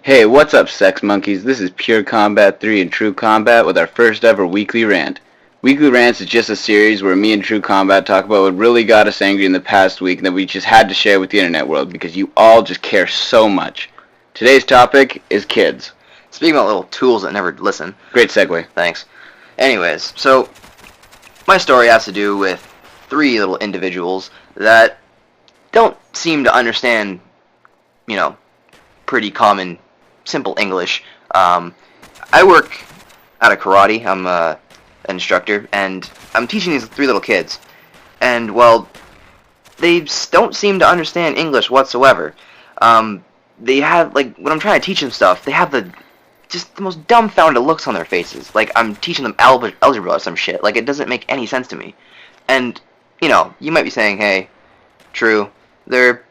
Hey, what's up, sex monkeys? This is PureKombat3 and TRUEKOMBAT with our first ever Weekly Rant. Weekly Rants is just a series where me and TRUEKOMBAT talk about what really got us angry in the past week and that we just had to share with the internet world because you all just care so much. Today's topic is kids. Speaking about little tools that never listen. Great segue. Thanks. Anyways, so my story has to do with three little individuals that don't seem to understand, pretty common, simple English. I work at a karate. I'm an instructor, and I'm teaching these three little kids. And, well, they don't seem to understand English whatsoever. They have, when I'm trying to teach them stuff, they have the most dumbfounded looks on their faces. Like, I'm teaching them algebra or some shit. Like, it doesn't make any sense to me. And, you might be saying, hey, true, they're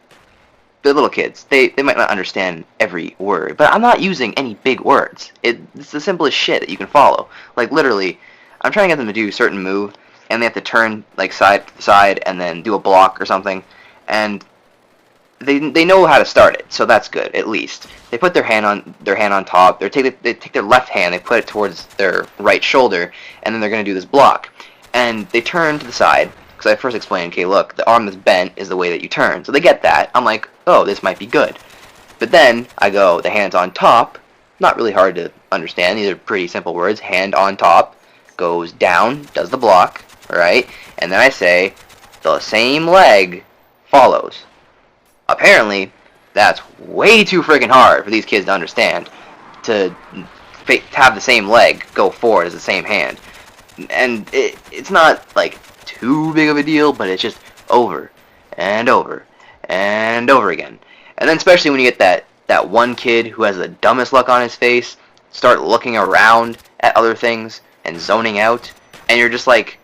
little kids. They might not understand every word, but I'm not using any big words. It's the simplest shit that you can follow. Like, literally, I'm trying to get them to do a certain move, and they have to turn, side to side, and then do a block or something, and they know how to start it, so that's good, at least. They put their hand on top, they take their left hand, they put it towards their right shoulder, and then they're going to do this block. And they turn to the side, because I first explained, okay, look, the arm that's bent is the way that you turn. So they get that. I'm like, oh, this might be good. But then I go, the hand's on top. Not really hard to understand. These are pretty simple words. Hand on top, goes down, does the block, alright? And then I say, the same leg follows. Apparently, that's way too freaking hard for these kids to understand. To have the same leg go forward as the same hand. And it's not, too big of a deal, but it's just over and over and over again. And then especially when you get that one kid who has the dumbest look on his face, start looking around at other things and zoning out, and you're just like,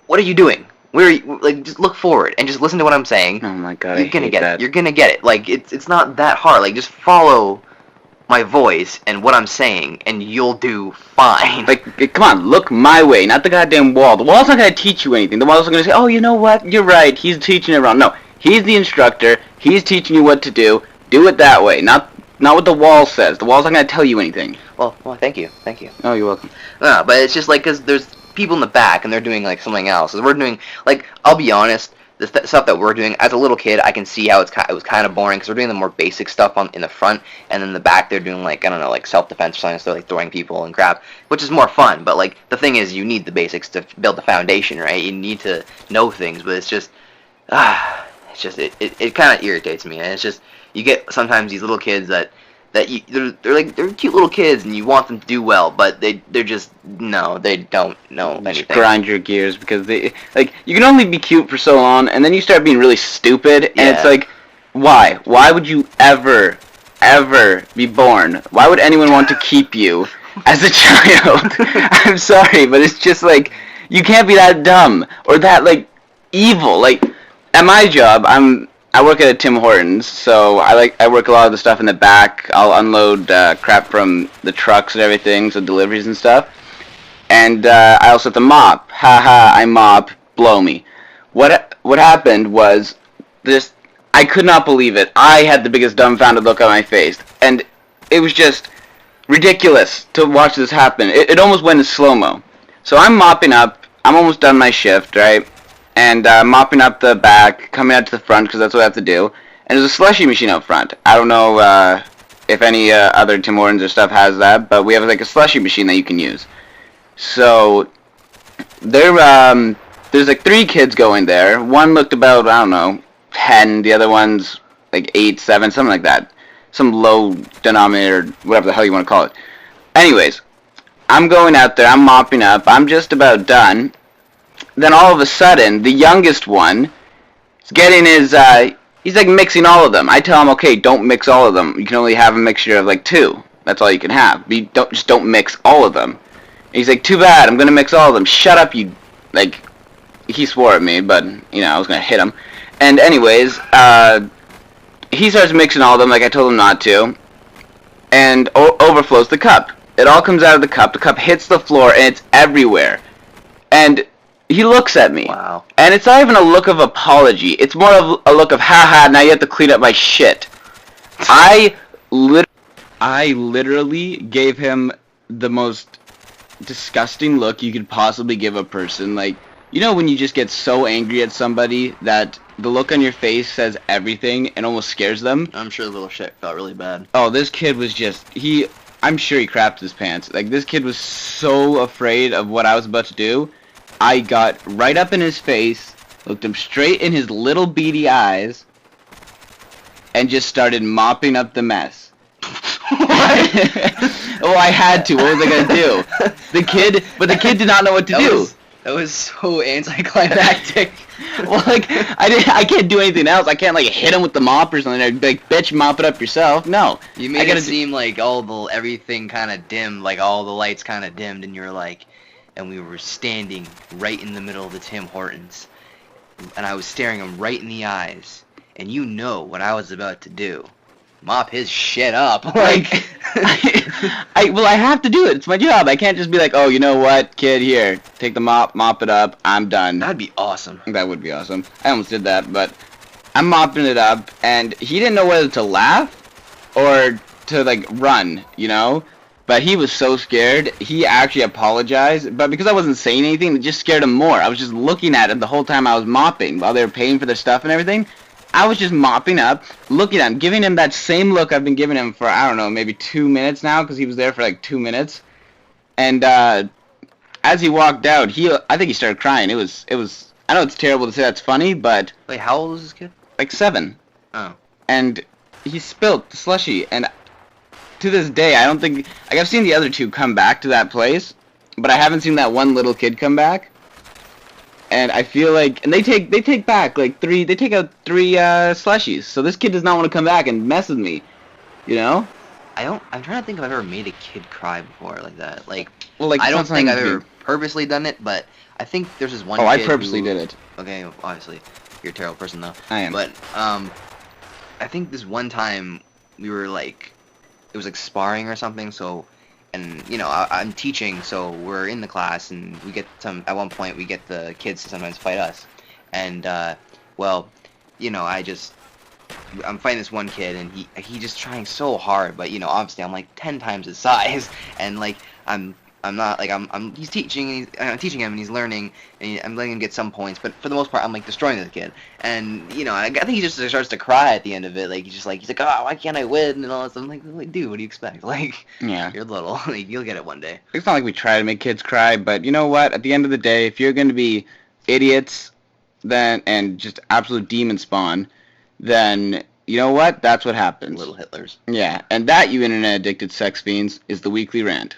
what are you doing? Where are you? Just look forward and just listen to what I'm saying. Oh my god, You're gonna get it. You're gonna get it. It's not that hard. Just follow my voice and what I'm saying, and you'll do fine. Come on, look my way, not the goddamn wall. The wall's not gonna teach you anything. The wall's not gonna say, oh, you know what? You're right. He's teaching it wrong. No, he's the instructor. He's teaching you what to do. Do it that way, not what the wall says. The wall's not gonna tell you anything. Well, thank you. Oh, you're welcome. No, but it's just because there's people in the back and they're doing something else. We're doing I'll be honest. The stuff that we're doing as a little kid, I can see how it was kind of boring because we're doing the more basic stuff in the front, and then in the back they're doing I don't know, self-defense or something. So they're throwing people and crap, which is more fun. But the thing is, you need the basics to build the foundation, right? You need to know things, but it kind of irritates me, and it's just you get sometimes these little kids that they're cute little kids and you want them to do well, but they don't know anything. Grind your gears because you can only be cute for so long, and then you start being really stupid, and it's why would you ever be born? Why would anyone want to keep you as a child? I'm sorry, but it's just you can't be that dumb or that evil. At my job, I work at a Tim Hortons, so I work a lot of the stuff in the back. I'll unload crap from the trucks and everything, so deliveries and stuff. And I also have to mop. Haha, I mop. Blow me. What happened was this. I could not believe it. I had the biggest dumbfounded look on my face, and it was just ridiculous to watch this happen. It almost went in slow-mo. So I'm mopping up. I'm almost done my shift, right? And mopping up the back, coming out to the front, because that's what I have to do. And there's a slushy machine out front. I don't know if any other Tim Hortons or stuff has that, but we have a slushy machine that you can use. So there's 3 kids going there. One looked about, I don't know, 10. The other one's 8, 7, something like that. Some low denominator, whatever the hell you want to call it. Anyways, I'm going out there. I'm mopping up. I'm just about done. Then all of a sudden, the youngest one is getting he's mixing all of them. I tell him, okay, don't mix all of them. You can only have a mixture of 2. That's all you can have. Don't mix all of them. And he's too bad, I'm gonna mix all of them. Shut up, you, he swore at me, but, I was gonna hit him. And anyways, he starts mixing all of them like I told him not to, and overflows the cup. It all comes out of the cup hits the floor, and it's everywhere. And he looks at me. Wow. And it's not even a look of apology. It's more of a look of, haha, now you have to clean up my shit. I literally I literally gave him the most disgusting look you could possibly give a person. Like, you know when you just get so angry at somebody that the look on your face says everything and almost scares them? I'm sure the little shit felt really bad. Oh, this kid was just, I'm sure he crapped his pants. Like, this kid was so afraid of what I was about to do. I got right up in his face, looked him straight in his little beady eyes, and just started mopping up the mess. Well, I had to. What was I gonna do? The kid did not know what to do. That was so anticlimactic. Well, like, I can't do anything else. I can't, like, hit him with the mop or something. I'd be like, bitch, mop it up yourself. No. You made it seem like everything kind of dimmed, like all the lights kind of dimmed, and you're like, and we were standing right in the middle of the Tim Hortons, and I was staring him right in the eyes, and you know what I was about to do. Mop his shit up. Like, I have to do it. It's my job. I can't just be like, oh, you know what, kid, here, take the mop it up, I'm done. That'd be awesome. That would be awesome. I almost did that, but I'm mopping it up, and he didn't know whether to laugh or to, like, run, you know? But he was so scared, he actually apologized, but because I wasn't saying anything, it just scared him more. I was just looking at him the whole time I was mopping, while they were paying for their stuff and everything. I was just mopping up, looking at him, giving him that same look I've been giving him for, I don't know, maybe 2 minutes now, because he was there for like 2 minutes. And as he walked out, I think he started crying. It was, I know it's terrible to say that's funny, but... Wait, how old was this kid? Like 7. Oh. And he spilled the slushie, and to this day, I don't think... Like, I've seen the other 2 come back to that place, but I haven't seen that one little kid come back. And I feel like, and they take back like 3, they take out 3 slushies. So this kid does not want to come back and mess with me, you know? I'm trying to think if I've ever made a kid cry before like that. Like, well, like I don't think I've ever purposely done it, but I think there's this one kid I purposely did it. Okay, obviously, you're a terrible person though. I am. But, I think this one time we were like, it was like sparring or something, so... And, you know, I'm teaching, so we're in the class, and we get at one point, we get the kids to sometimes fight us. And, well, you know, I'm fighting this one kid, and he just trying so hard, but, you know, obviously I'm like 10 times his size, and, like, he's teaching, and I'm teaching him, and he's learning, and I'm letting him get some points, but for the most part, I'm, like, destroying the kid. And, you know, I think he just starts to cry at the end of it, like, he's like, oh, why can't I win, and all this stuff. I'm like, dude, what do you expect? Like, yeah, you're little, like, you'll get it one day. It's not like we try to make kids cry, but you know what, at the end of the day, if you're going to be idiots, and just absolute demon spawn, then... You know what? That's what happens. Little Hitlers. Yeah, and that, you internet-addicted sex fiends, is the Weekly Rant.